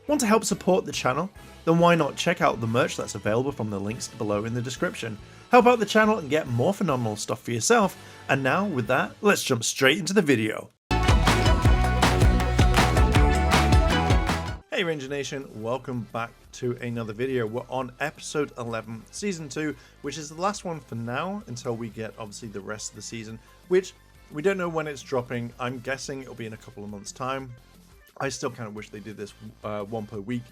Want to help support the channel? Then why not check out the merch that's available from the links below in the description. Help out the channel and get more phenomenal stuff for yourself. And now with that, let's jump straight into the video. Hey Ranger Nation, welcome back to another video. We're on episode 11, season 2, which is the last one for now until we get obviously the rest of the season, which we don't know when it's dropping. I'm guessing it'll be in a couple of months' time. I still kind of wish they did this one per week.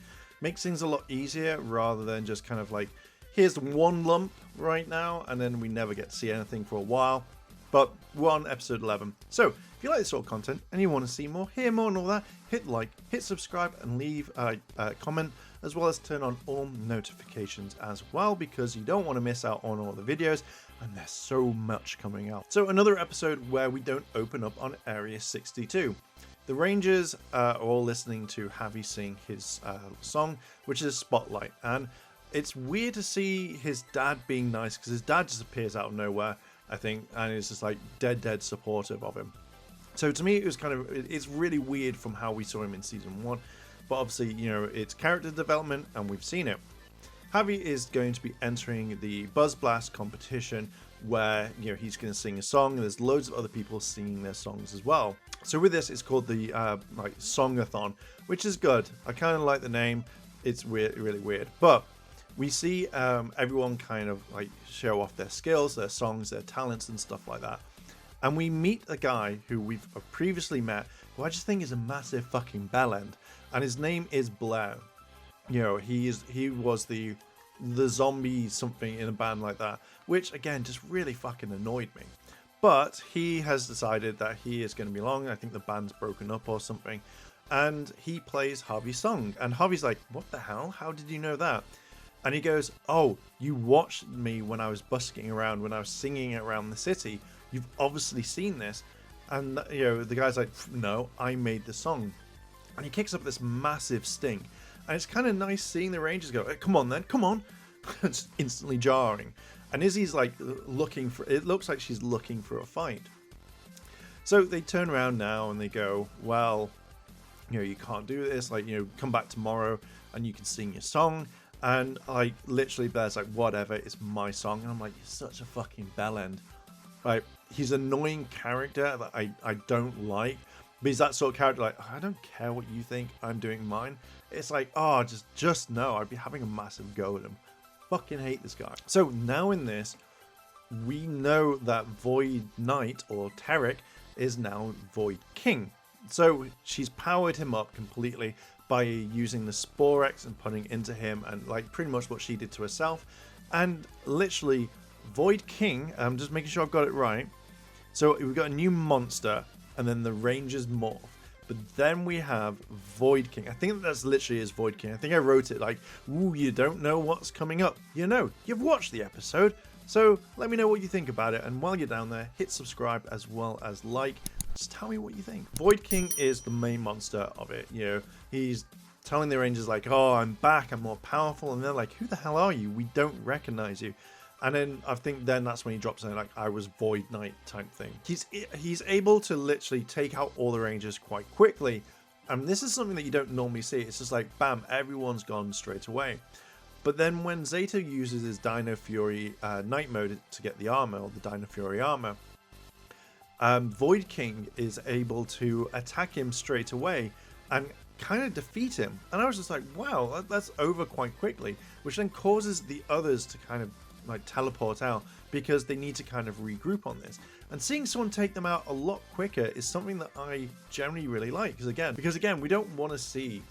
Makes things a lot easier rather than just kind of like, here's one lump right now, and then we never get to see anything for a while. But we're on episode 11. So if you like this sort of content and you want to see more, hear more and all that, hit like, hit subscribe and leave a comment, as well as turn on all notifications as well, because you don't want to miss out on all the videos, and there's so much coming out. So another episode where we don't open up on Area 62. The Rangers are all listening to Javi sing his song, which is Spotlight, and it's weird to see his dad being nice, because his dad just appears out of nowhere, I think, and is just like dead supportive of him. So to me, it was kind of, it's really weird from how we saw him in season 1, but obviously, you know, it's character development and we've seen it. Javi is going to be entering the Buzz Blast competition where, you know, he's going to sing a song, and there's loads of other people singing their songs as well. So with this, it's called the like Song-a-thon, which is good. I kind of like the name. It's weird, really weird, but we see everyone kind of like show off their skills, their songs, their talents and stuff like that. And we meet a guy who we've previously met, who I just think is a massive fucking bellend, and his name is Blair. You know, he was the zombie something in a band like that, which again just really fucking annoyed me. But he has decided that he is going to belong. I think the band's broken up or something, and he plays Javi's song. And Javi's like, "What the hell? How did you know that?" And he goes, "Oh, you watched me when I was busking around, when I was singing around the city. You've obviously seen this." And you know, the guy's like, "No, I made the song." And he kicks up this massive stink. And it's kind of nice seeing the Rangers go, "Come on then, come on." It's instantly jarring. And Izzy's like looking for, it looks like she's looking for a fight. So they turn around now and they go, "Well, you know, you can't do this. Like, you know, come back tomorrow and you can sing your song." And like literally Blair's like, "Whatever, it's my song." And I'm like, "You're such a fucking bellend." Like, he's an annoying character that I don't like. But he's that sort of character like, "I don't care what you think, I'm doing mine." It's like, oh, just no, I'd be having a massive go at him. Fucking hate this guy. So now in this, we know that Void Knight, or Tarek, is now Void King. So she's powered him up completely by using the Sporex and putting into him, and like pretty much what she did to herself. And literally, Void King, I'm just making sure I've got it right. So we've got a new monster, and then the Rangers morph. But then we have Void King. I think that's literally his Void King. I think I wrote it like, "Ooh, you don't know what's coming up." You know, you've watched the episode. So let me know what you think about it. And while you're down there, hit subscribe as well as like. Just tell me what you think. Void King is the main monster of it. You know, he's telling the Rangers like, "Oh, I'm back. I'm more powerful." And they're like, "Who the hell are you? We don't recognize you." And then I think then that's when he drops in like, "I was Void Knight" type thing. He's able to literally take out all the Rangers quite quickly. And this is something that you don't normally see. It's just like, bam, everyone's gone straight away. But then when Zato uses his Dino Fury night mode to get the armor, or the Dino Fury armor, Void King is able to attack him straight away and kind of defeat him. And I was just like, wow, that's over quite quickly, which then causes the others to kind of like teleport out, because they need to kind of regroup on this. And seeing someone take them out a lot quicker is something that I generally really like, because again we don't want to see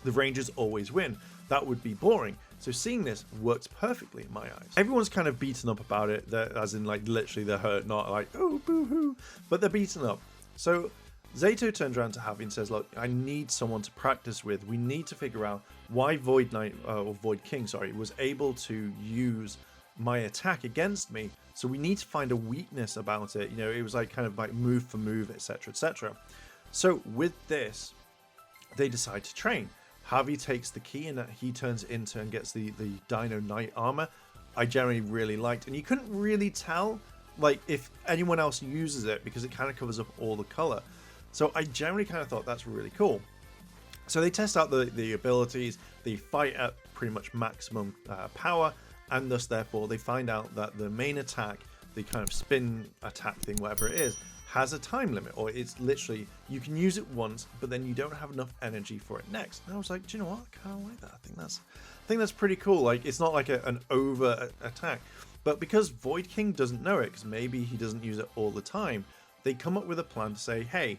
the Rangers always win. That would be boring. So seeing this works perfectly in my eyes. Everyone's kind of beaten up about it, as in like literally they're hurt, not like, "Oh, boo-hoo," but they're beaten up. So Zato turns around to Javi and says, "Look, I need someone to practice with. We need to figure out why Void Knight, or Void King, sorry, was able to use my attack against me. So we need to find a weakness about it." You know, it was like kind of like move for move, etc, etc. So with this, they decide to train. Javi takes the key and he turns into and gets the Dino Knight armor. I generally really liked, and you couldn't really tell like if anyone else uses it because it kind of covers up all the color. So I generally kind of thought that's really cool. So they test out the abilities, they fight at pretty much maximum power, and thus therefore they find out that the main attack, the kind of spin attack thing, whatever it is, has a time limit, or it's literally, you can use it once, but then you don't have enough energy for it next. And I was like, do you know what? I kind of like that. I think that's pretty cool. Like, it's not like an over attack, but because Void King doesn't know it, because maybe he doesn't use it all the time, they come up with a plan to say, hey,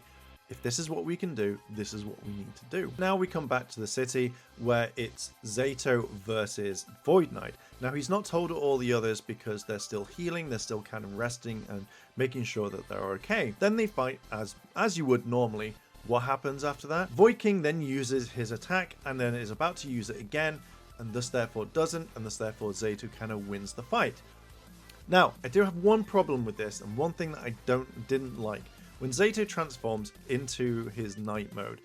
if this is what we can do, this is what we need to do. Now we come back to the city where it's Zato versus Void Knight. Now he's not told all the others because they're still healing, they're still kind of resting and making sure that they're okay. Then they fight as you would normally. What happens after that? Void King then uses his attack and then is about to use it again, and thus therefore doesn't, and thus therefore Zato kind of wins the fight. Now, I do have one problem with this, and one thing that I didn't like. When Zato transforms into his night mode,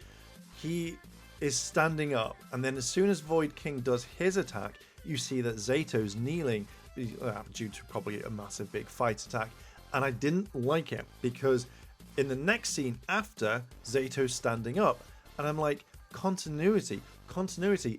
he is standing up, and then as soon as Void King does his attack, you see that Zato's kneeling due to probably a massive big fight attack, and I didn't like it because in the next scene after, Zato's standing up, and I'm like, continuity.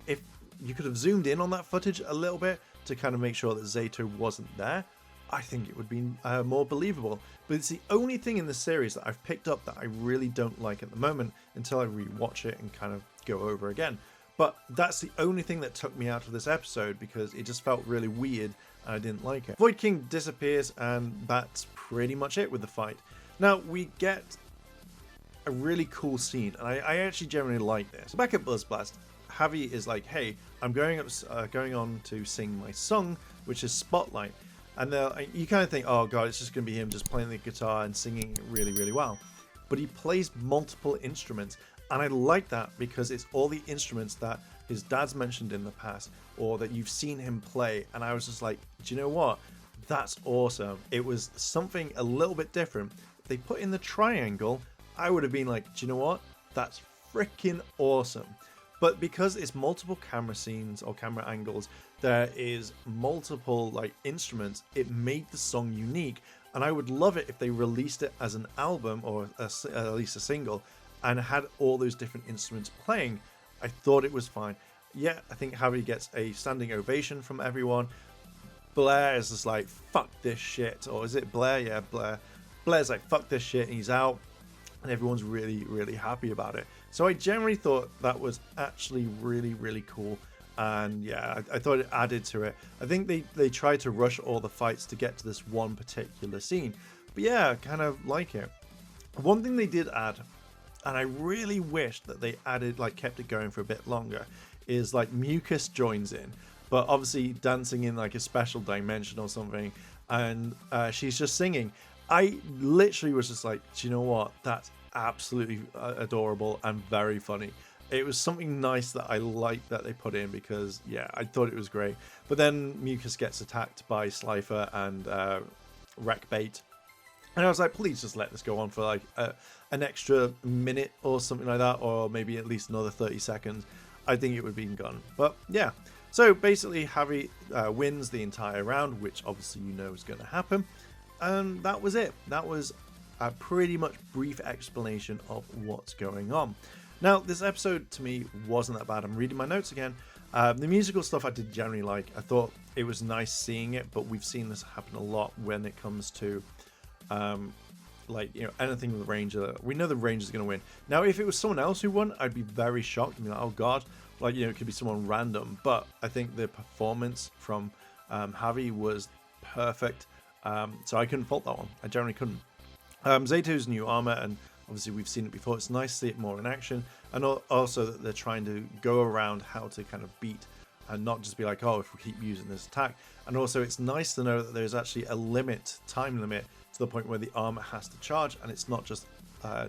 If you could have zoomed in on that footage a little bit to kind of make sure that Zato wasn't there, I think it would be more believable. But it's the only thing in the series that I've picked up that I really don't like at the moment until I rewatch it and kind of go over again. But that's the only thing that took me out of this episode because it just felt really weird and I didn't like it. Void King disappears and that's pretty much it with the fight. Now we get a really cool scene and I actually generally like this. Back at Buzz Blast, Javi is like, hey, I'm going on to sing my song, which is Spotlight. And you kind of think, oh god, it's just going to be him just playing the guitar and singing really, really well. But he plays multiple instruments. And I like that because it's all the instruments that his dad's mentioned in the past or that you've seen him play. And I was just like, do you know what? That's awesome. It was something a little bit different. If they put in the triangle, I would have been like, do you know what? That's freaking awesome. But because it's multiple camera scenes or camera angles, there is multiple like instruments, it made the song unique. And I would love it if they released it as an album or at least a single and had all those different instruments playing. I thought it was fine. Yeah, I think Javi gets a standing ovation from everyone. Blair is just like, fuck this shit. Or is it Blair? Yeah, Blair. Blair's like, fuck this shit, and he's out. And everyone's really, really happy about it. So I generally thought that was actually really, really cool. And yeah, I thought it added to it. I think they tried to rush all the fights to get to this one particular scene. But yeah, I kind of like it. One thing they did add, and I really wish that they added, like kept it going for a bit longer, is like Mucus joins in. But obviously dancing in like a special dimension or something. And she's just singing. I literally was just like, do you know what? That's absolutely adorable and very funny. It was something nice that I liked that they put in because, yeah, I thought it was great. But then Mucus gets attacked by Slifer and Wreckbait. And I was like, please just let this go on for like an extra minute or something like that, or maybe at least another 30 seconds. I think it would have been gone. But yeah, so basically Javi wins the entire round, which obviously you know is going to happen. And that was it. That was a pretty much brief explanation of what's going on. Now, this episode to me wasn't that bad. I'm reading my notes again. The musical stuff I did generally like. I thought it was nice seeing it, but we've seen this happen a lot when it comes to like, you know, anything with the Ranger. We know the Ranger's going to win. Now, if it was someone else who won, I'd be very shocked. I'd be like, oh god, like, you know, it could be someone random. But I think the performance from Javi was perfect. So I couldn't fault that one. I generally couldn't. Zato's new armor, and obviously we've seen it before. It's nice to see it more in action, and also that they're trying to go around how to kind of beat and not just be like, oh, if we keep using this attack. And also it's nice to know that there's actually a time limit to the point where the armor has to charge, and it's not just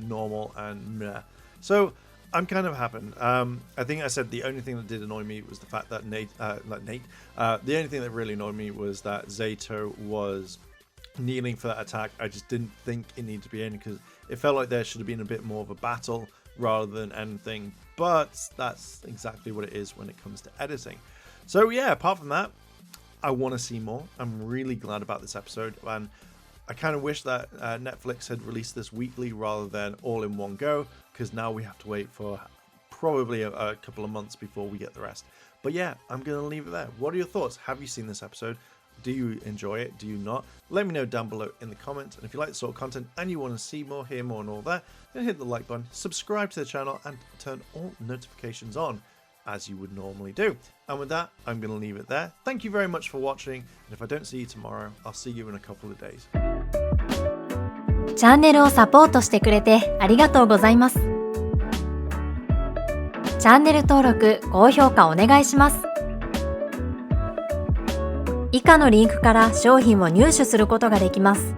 normal and meh. So I'm kind of happy. I think I said the only thing that did annoy me was the fact that the only thing that really annoyed me was that Zato was kneeling for that attack. I just didn't think it needed to be in because it felt like there should have been a bit more of a battle rather than anything. But that's exactly what it is when it comes to editing. So yeah, apart from that, I want to see more. I'm really glad about this episode, and I kind of wish that Netflix had released this weekly rather than all in one go, because now we have to wait for probably a couple of months before we get the rest. But yeah, I'm going to leave it there. What are your thoughts? Have you seen this episode? Do you enjoy it? Do you not? Let me know down below in the comments. And if you like this sort of content and you want to see more, hear more and all that, then hit the like button, subscribe to the channel and turn all notifications on as you would normally do. And with that, I'm going to leave it there. Thank you very much for watching. And if I don't see you tomorrow, I'll see you in a couple of days. チャンネルをサポートしてくれてありがとうございます。チャンネル登録、高評価お願いします。以下のリンクから商品を入手することができます。